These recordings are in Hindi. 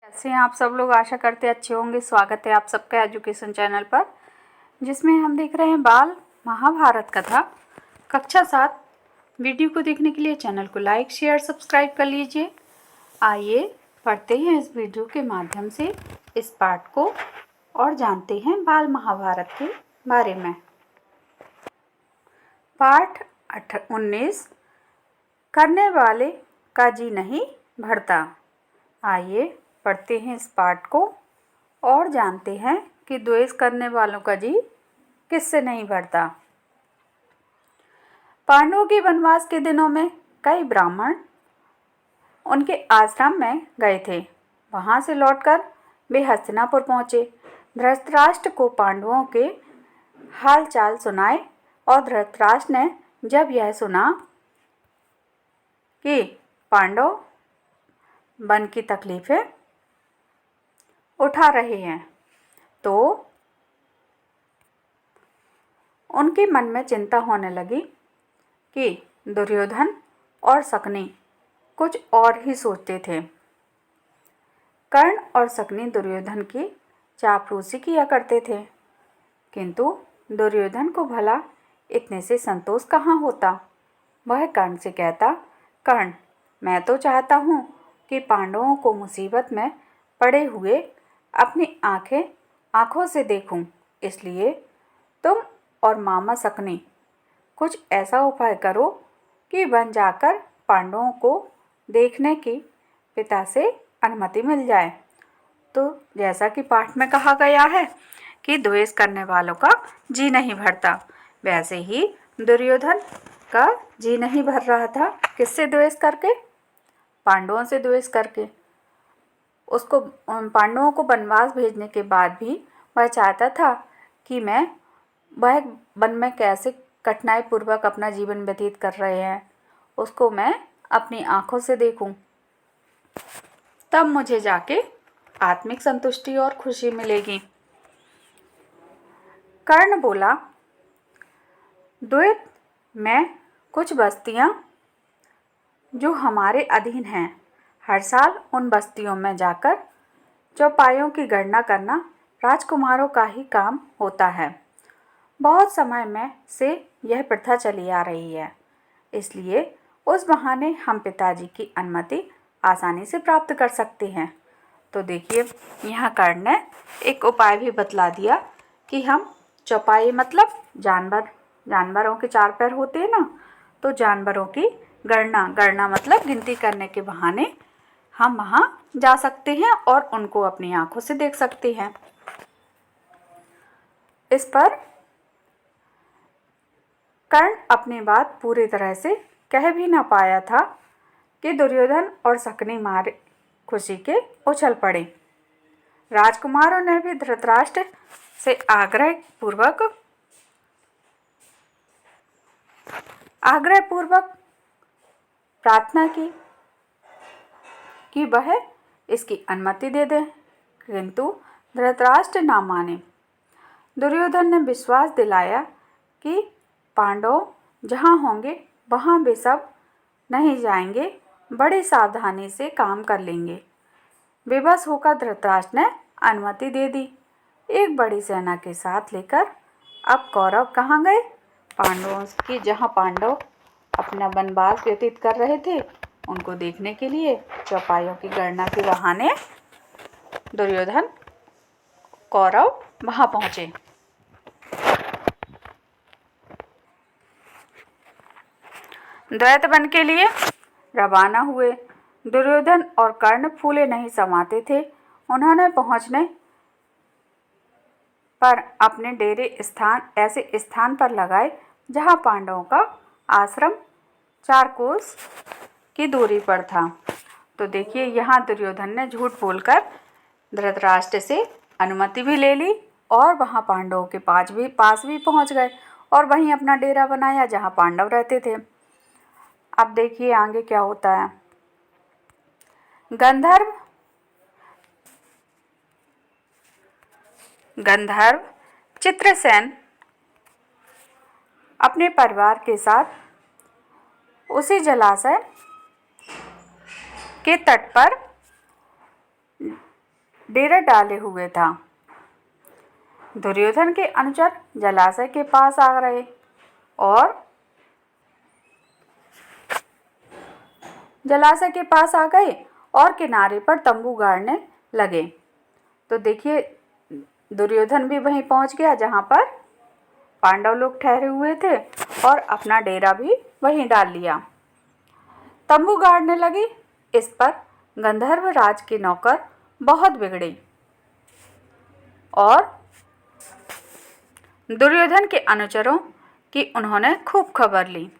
कैसे हैं आप सब लोग। आशा करते अच्छे होंगे। स्वागत है आप सबका एजुकेशन चैनल पर, जिसमें हम देख रहे हैं बाल महाभारत कथा कक्षा 7। वीडियो को देखने के लिए चैनल को लाइक शेयर सब्सक्राइब कर लीजिए। आइए पढ़ते हैं इस वीडियो के माध्यम से इस पाठ को और जानते हैं बाल महाभारत के बारे में। पाठ 19 करने वाले का जी नहीं भरता। आइए पढ़ते हैं इस पाठ को और जानते हैं कि द्वेष करने वालों का जी किससे नहीं भरता। पांडवों के वनवास के दिनों में कई ब्राह्मण उनके आश्रम में गए थे। वहां से लौटकर वे हस्तिनापुर पहुंचे। धृतराष्ट्र को पांडवों के हालचाल सुनाए और धृतराष्ट्र ने जब यह सुना कि पांडव वन की तकलीफें उठा रहे हैं तो उनके मन में चिंता होने लगी कि दुर्योधन और शकुनी कुछ और ही सोचते थे। कर्ण और शकुनी दुर्योधन की चापलूसी किया करते थे, किंतु दुर्योधन को भला इतने से संतोष कहाँ होता। वह कर्ण से कहता, कर्ण, मैं तो चाहता हूँ कि पांडवों को मुसीबत में पड़े हुए अपनी आँखों से देखूं। इसलिए तुम और मामा शकुनी कुछ ऐसा उपाय करो कि वन जाकर पांडवों को देखने की पिता से अनुमति मिल जाए। तो जैसा कि पाठ में कहा गया है कि द्वेष करने वालों का जी नहीं भरता, वैसे ही दुर्योधन का जी नहीं भर रहा था। किससे द्वेष करके? पांडवों से द्वेष करके। उसको पांडवों को वनवास भेजने के बाद भी वह चाहता था कि वह वन में कैसे कठिनाई पूर्वक अपना जीवन व्यतीत कर रहे हैं उसको मैं अपनी आँखों से देखूं, तब मुझे जाके आत्मिक संतुष्टि और खुशी मिलेगी। कर्ण बोला, द्वैत में कुछ बस्तियां जो हमारे अधीन हैं, हर साल उन बस्तियों में जाकर चौपायों की गणना करना राजकुमारों का ही काम होता है। बहुत समय में से यह प्रथा चली आ रही है, इसलिए उस बहाने हम पिताजी की अनुमति आसानी से प्राप्त कर सकते हैं। तो देखिए, यहाँ कर्ण ने एक उपाय भी बतला दिया कि हम चौपाई मतलब जानवरों के 4 पैर होते हैं ना, तो जानवरों की गणना मतलब गिनती करने के बहाने हम वहाँ जा सकते हैं और उनको अपनी आंखों से देख सकते हैं। इस पर कर्ण अपनी बात पूरी तरह से कह भी ना पाया था कि दुर्योधन और शकुनी मारे खुशी के उछल पड़े। राजकुमारों ने भी धृतराष्ट्र से आग्रहपूर्वक प्रार्थना की कि वह इसकी अनुमति दे दे, किंतु धृतराष्ट्र ना माने। दुर्योधन ने विश्वास दिलाया कि पांडव जहाँ होंगे वहाँ वे सब नहीं जाएंगे, बड़ी सावधानी से काम कर लेंगे। विवश होकर धृतराष्ट्र ने अनुमति दे दी। एक बड़ी सेना के साथ लेकर अब कौरव कहाँ गए? पांडवों की जहाँ पांडव अपना वनवास व्यतीत कर रहे थे उनको देखने के लिए चौपायों की गणना के बहाने दुर्योधन कौरव वहां पहुंचे। द्वैत वन के लिए रवाना हुए। दुर्योधन और कर्ण फूले नहीं समाते थे। उन्होंने पहुंचने पर अपने डेरे ऐसे स्थान पर लगाए जहां पांडवों का आश्रम 4 कोस की दूरी पर था। तो देखिए, यहाँ दुर्योधन ने झूठ बोलकर धृतराष्ट्र से अनुमति भी ले ली और वहाँ पांडवों के पास भी पहुँच गए और वहीं अपना डेरा बनाया जहाँ पांडव रहते थे। अब देखिए आगे क्या होता है। गंधर्व चित्रसेन अपने परिवार के साथ उसी जलाशय के तट पर डेरा डाले हुए था। दुर्योधन के अनुचर जलाशय के पास आ रहे और जलाशय के पास आ गए और किनारे पर तंबू गाड़ने लगे। तो देखिए दुर्योधन भी वहीं पहुंच गया जहां पर पांडव लोग ठहरे हुए थे और अपना डेरा भी वहीं डाल लिया। तंबू गाड़ने लगी। इस पर गंधर्व राज के नौकर बहुत बिगड़े और दुर्योधन के अनुचरों की उन्होंने खूब खबर ली।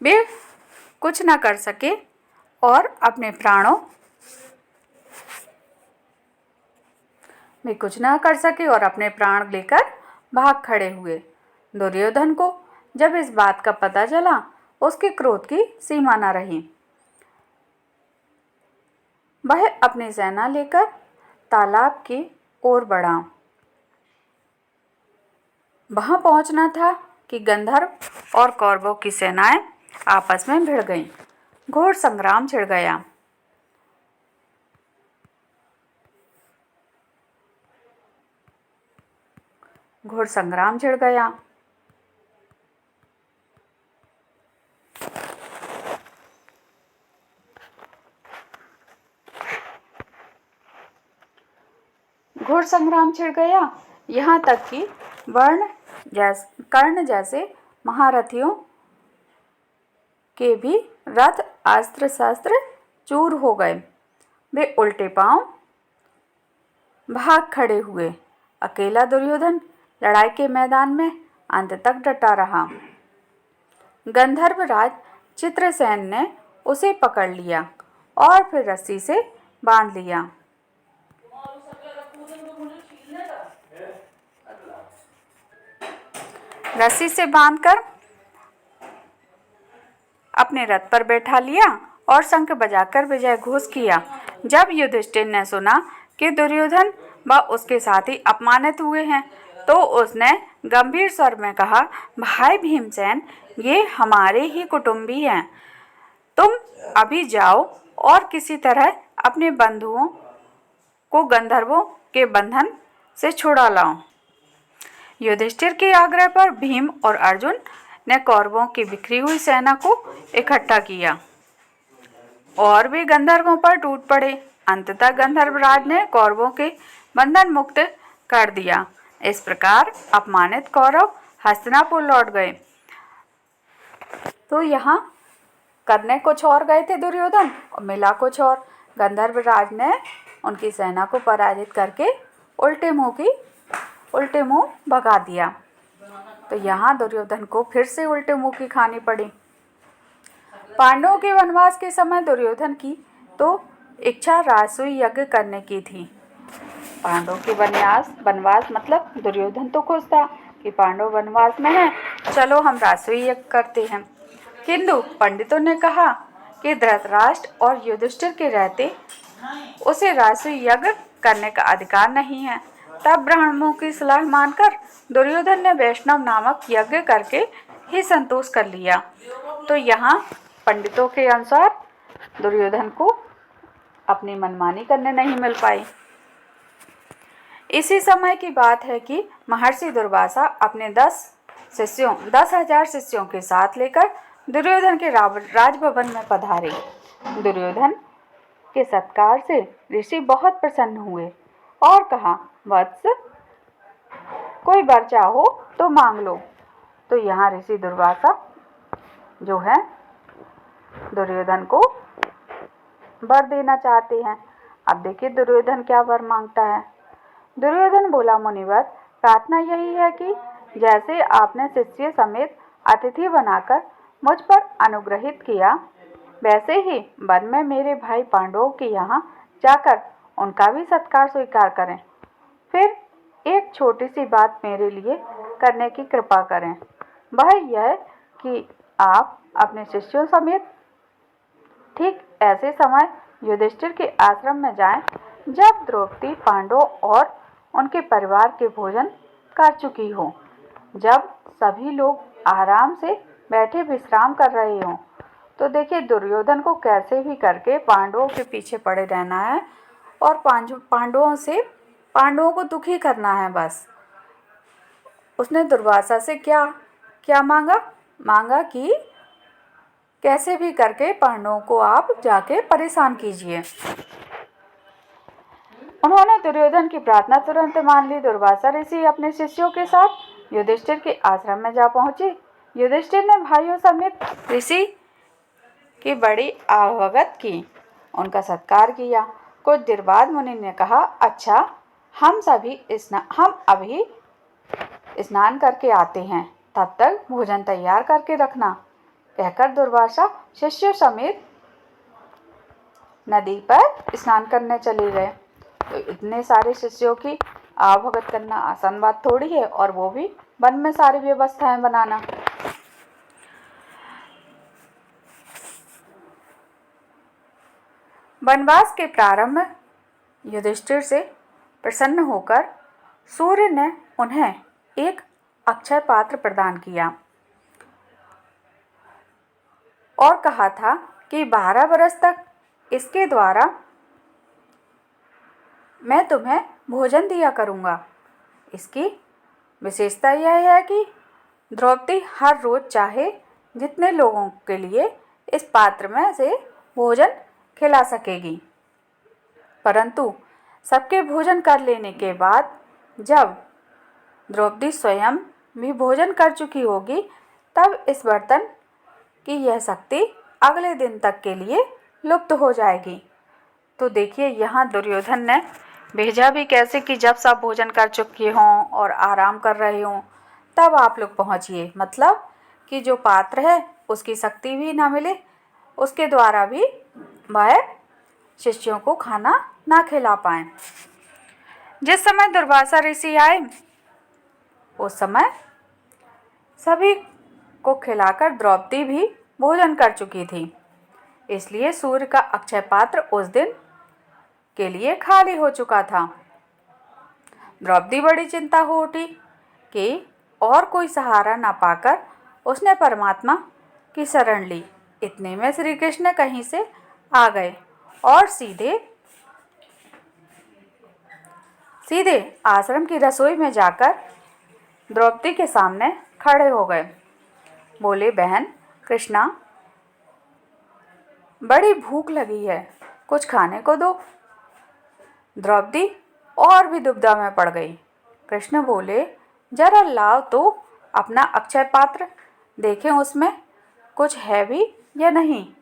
वे कुछ न कर सके और अपने प्राण लेकर भाग खड़े हुए। दुर्योधन को जब इस बात का पता चला उसके क्रोध की सीमा न रही। वह अपनी सेना लेकर तालाब की ओर बढ़ा। वहां पहुंचना था कि गंधर्व और कौरवों की सेनाएं आपस में भिड़ गईं। घोर संग्राम छिड़ गया। घोर संग्राम छिड़ गया। घोर संग्राम छिड़ गया। यहाँ तक कि कर्ण जैसे महारथियों के भी रथ अस्त्र शस्त्र चूर हो गए। वे उल्टे पांव भाग खड़े हुए। अकेला दुर्योधन लड़ाई के मैदान में अंत तक डटा रहा। गंधर्व राज चित्रसेन ने उसे पकड़ लिया और फिर रस्सी से बांध लिया। रस्सी से बांधकर अपने रथ पर बैठा लिया और शंख बजाकर विजय घोष किया। जब युधिष्ठिर ने सुना कि दुर्योधन व उसके साथी अपमानित हुए हैं तो उसने गंभीर स्वर में कहा, भाई भीमसेन, ये हमारे ही कुटुंबी हैं। तुम अभी जाओ और किसी तरह अपने बंधुओं को गंधर्वों के बंधन से छुड़ा लाओ। युधिष्ठिर के आग्रह पर भीम और अर्जुन ने कौरवों की बिखरी हुई सेना को इकट्ठा किया और वे गंधर्वों पर टूट पड़े। अंततः गंधर्वराज ने कौरवों के बंधन मुक्त कर दिया। इस प्रकार अपमानित कौरव हस्तिनापुर लौट गए। तो यहाँ करने कुछ और गए थे दुर्योधन और मिला कुछ और। गंधर्वराज ने उनकी सेना को पराजित करके उल्टे मुंह भगा दिया। तो यहाँ दुर्योधन को फिर से उल्टे मुंह की खानी पड़ी। पांडवों के वनवास के समय दुर्योधन की तो इच्छा राजसूय यज्ञ करने की थी। पांडवों के वनवास मतलब दुर्योधन तो खुश था कि पांडव वनवास में हैं, चलो हम राजसूय यज्ञ करते हैं। किंतु पंडितों ने कहा कि धृतराष्ट्र और युधिष्ठिर के रहते उसे राजसूय यज्ञ करने का अधिकार नहीं है। तब ब्राह्मणों की सलाह मानकर दुर्योधन ने वैष्णव नामक यज्ञ करके ही संतोष कर लिया। तो यहाँ पंडितों के अनुसार दुर्योधन को अपनी मनमानी करने नहीं मिल पाई। इसी समय की बात है कि महर्षि दुर्वासा अपने 10,000 शिष्यों के साथ लेकर दुर्योधन के राजभवन में पधारे। दुर्योधन के सत्कार से ऋषि बहुत प्रसन्न हुए और कहा, वत्स, कोई वर चाहो तो मांग लो। तो यहाँ ऋषि दुर्वासा जो है दुर्योधन को वर देना चाहते हैं। अब देखिए दुर्योधन क्या वर मांगता है। दुर्योधन बोला, मुनिवर, प्रार्थना यही है कि जैसे आपने शिष्य समेत अतिथि बनाकर मुझ पर अनुग्रहित किया, वैसे ही वन में मेरे भाई पांडवों के यहाँ जाकर उनका भी सत्कार स्वीकार करें। फिर एक छोटी सी बात मेरे लिए करने की कृपा करें। वह यह कि आप अपने शिष्यों समेत ठीक ऐसे समय युधिष्ठिर के आश्रम में जाएं जब द्रौपदी पांडवों और उनके परिवार के भोजन कर चुकी हो, जब सभी लोग आराम से बैठे विश्राम कर रहे हों। तो देखिए दुर्योधन को कैसे भी करके पांडवों के पीछे पड़े रहना है और पांडवों को दुखी करना है बस। उसने दुर्वासा से क्या क्या मांगा कि कैसे भी करके पांडवों को आप जाके परेशान कीजिए। उन्होंने दुर्योधन की प्रार्थना तुरंत मान ली। दुर्वासा ऋषि अपने शिष्यों के साथ युधिष्ठिर के आश्रम में जा पहुंचे। युधिष्ठिर ने भाइयों समेत ऋषि की बड़ी आवभगत की, उनका सत्कार किया। कुछ देर बाद मुनि ने कहा, अच्छा हम अभी स्नान करके आते हैं, तब तक भोजन तैयार करके रखना। कहकर दुर्वासा शिष्यों समेत नदी पर स्नान करने चले गए। तो इतने सारे शिष्यों की आवभगत करना आसान बात थोड़ी है, और वो भी वन में सारी व्यवस्थाएं बनाना। वनवास के प्रारंभ में युधिष्ठिर से प्रसन्न होकर सूर्य ने उन्हें एक अक्षय पात्र प्रदान किया और कहा था कि 12 वर्ष तक इसके द्वारा मैं तुम्हें भोजन दिया करूँगा। इसकी विशेषता यह है कि द्रौपदी हर रोज चाहे जितने लोगों के लिए इस पात्र में से भोजन खिला सकेगी, परंतु सबके भोजन कर लेने के बाद जब द्रौपदी स्वयं भी भोजन कर चुकी होगी, तब इस बर्तन की यह शक्ति अगले दिन तक के लिए लुप्त हो जाएगी। तो देखिए यहाँ दुर्योधन ने भेजा भी कैसे कि जब सब भोजन कर चुके हों और आराम कर रहे हों तब आप लोग पहुँचिए, मतलब कि जो पात्र है उसकी शक्ति भी ना मिले, उसके द्वारा भी वह शिष्यों को खाना ना खिला पाए। जिस समय दुर्वासा ऋषि आए उस समय सभी को खिलाकर द्रौपदी भी भोजन कर चुकी थी, इसलिए सूर्य का अक्षय पात्र उस दिन के लिए खाली हो चुका था। द्रौपदी बड़ी चिंता हो उठी कि और कोई सहारा ना पाकर उसने परमात्मा की शरण ली। इतने में श्री कृष्ण कहीं से आ गए और सीधे आश्रम की रसोई में जाकर द्रौपदी के सामने खड़े हो गए। बोले, बहन कृष्णा, बड़ी भूख लगी है, कुछ खाने को दो। द्रौपदी और भी दुविधा में पड़ गई। कृष्ण बोले, जरा लाओ तो अपना अक्षय पात्र, देखें उसमें कुछ है भी या नहीं।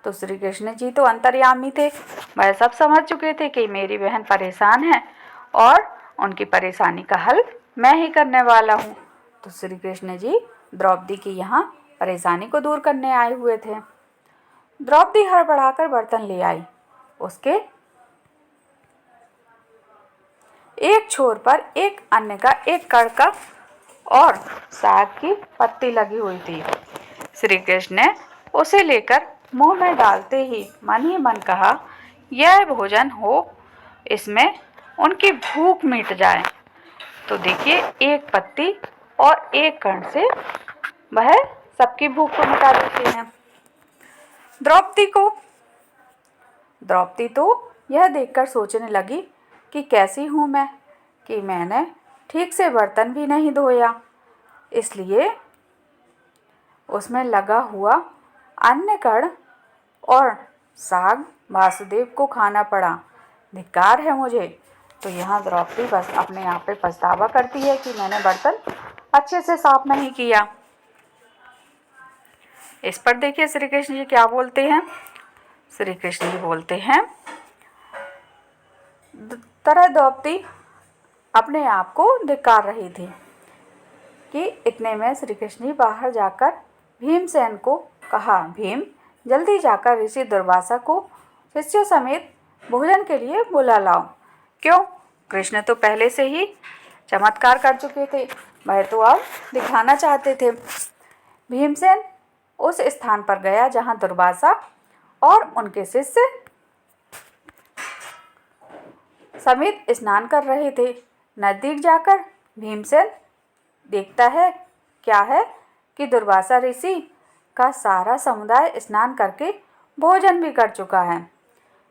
तो श्री कृष्ण जी तो अंतर्यामी थे, वह सब समझ चुके थे कि मेरी बहन परेशान है और उनकी परेशानी का हल मैं ही करने वाला हूँ। तो श्री कृष्ण जी द्रौपदी की यहाँ परेशानी को दूर करने आए हुए थे। द्रौपदी हड़बड़ाकर बर्तन ले आई। उसके एक छोर पर एक अन्न का एक कड़का और साग की पत्ती लगी हुई थी। श्री कृष्ण ने उसे लेकर मुंह में डालते ही मन कहा, यह भोजन हो, इसमें उनकी भूख मिट जाए। तो देखिए एक पत्ती और एक कण से वह सबकी भूख को मिटा देते हैं। द्रौपदी तो यह देखकर सोचने लगी कि कैसी हूँ मैं कि मैंने ठीक से बर्तन भी नहीं धोया, इसलिए उसमें लगा हुआ अन्य कण और साग वासुदेव को खाना पड़ा। धिक्कार है मुझे। तो यहाँ द्रौपदी बस अपने आप पे पछतावा करती है कि मैंने बर्तन अच्छे से साफ नहीं किया। इस पर देखिए श्री कृष्ण जी क्या बोलते हैं। श्री कृष्ण जी बोलते हैं, तरह द्रौपदी अपने आप को धिक्कार रही थी कि इतने में श्री कृष्ण जी बाहर जाकर भीमसेन को कहा, भीम जल्दी जाकर ऋषि दुर्वासा को शिष्यों समेत भोजन के लिए बुला लाओ। क्यों? कृष्ण तो पहले से ही चमत्कार कर चुके थे, वह तो अब दिखाना चाहते थे। भीमसेन उस स्थान पर गया जहां दुर्वासा और उनके शिष्य समेत स्नान कर रहे थे। नजदीक जाकर भीमसेन देखता है क्या है कि दुर्वासा ऋषि का सारा समुदाय स्नान करके भोजन भी कर चुका है।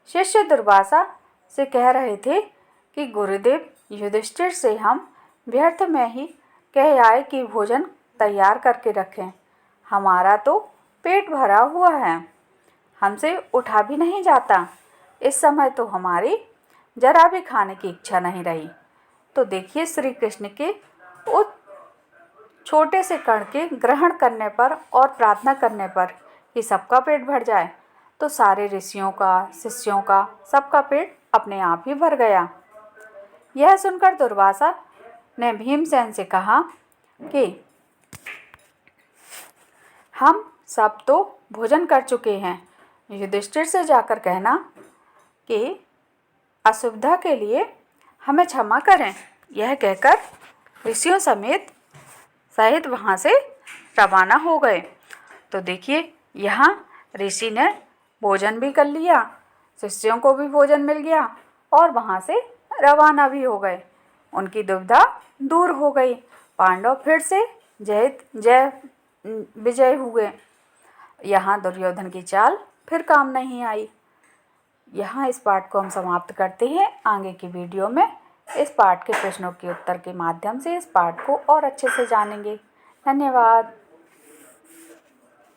शिष्य दुर्वासा से कह रहे थे कि गुरुदेव, युधिष्ठिर से हम व्यर्थ में ही कह आए कि भोजन तैयार करके रखें। हमारा तो पेट भरा हुआ है, हमसे उठा भी नहीं जाता। इस समय तो हमारी जरा भी खाने की इच्छा नहीं रही। तो देखिए, श्री कृष्ण के उस छोटे से कण के ग्रहण करने पर और प्रार्थना करने पर कि सबका पेट भर जाए, तो सारे ऋषियों का, शिष्यों का, सबका पेट अपने आप ही भर गया। यह सुनकर दुर्वासा ने भीमसेन से कहा कि हम सब तो भोजन कर चुके हैं। युधिष्ठिर से जाकर कहना कि असुविधा के लिए हमें क्षमा करें। यह कहकर ऋषियों सहित वहाँ से रवाना हो गए। तो देखिए, यहाँ ऋषि ने भोजन भी कर लिया, शिष्यों को भी भोजन मिल गया और वहाँ से रवाना भी हो गए। उनकी दुविधा दूर हो गई। पांडव फिर से जय विजय हुए। यहाँ दुर्योधन की चाल फिर काम नहीं आई। यहाँ इस पाठ को हम समाप्त करते हैं। आगे की वीडियो में इस पाठ के प्रश्नों के उत्तर के माध्यम से इस पाठ को और अच्छे से जानेंगे। धन्यवाद।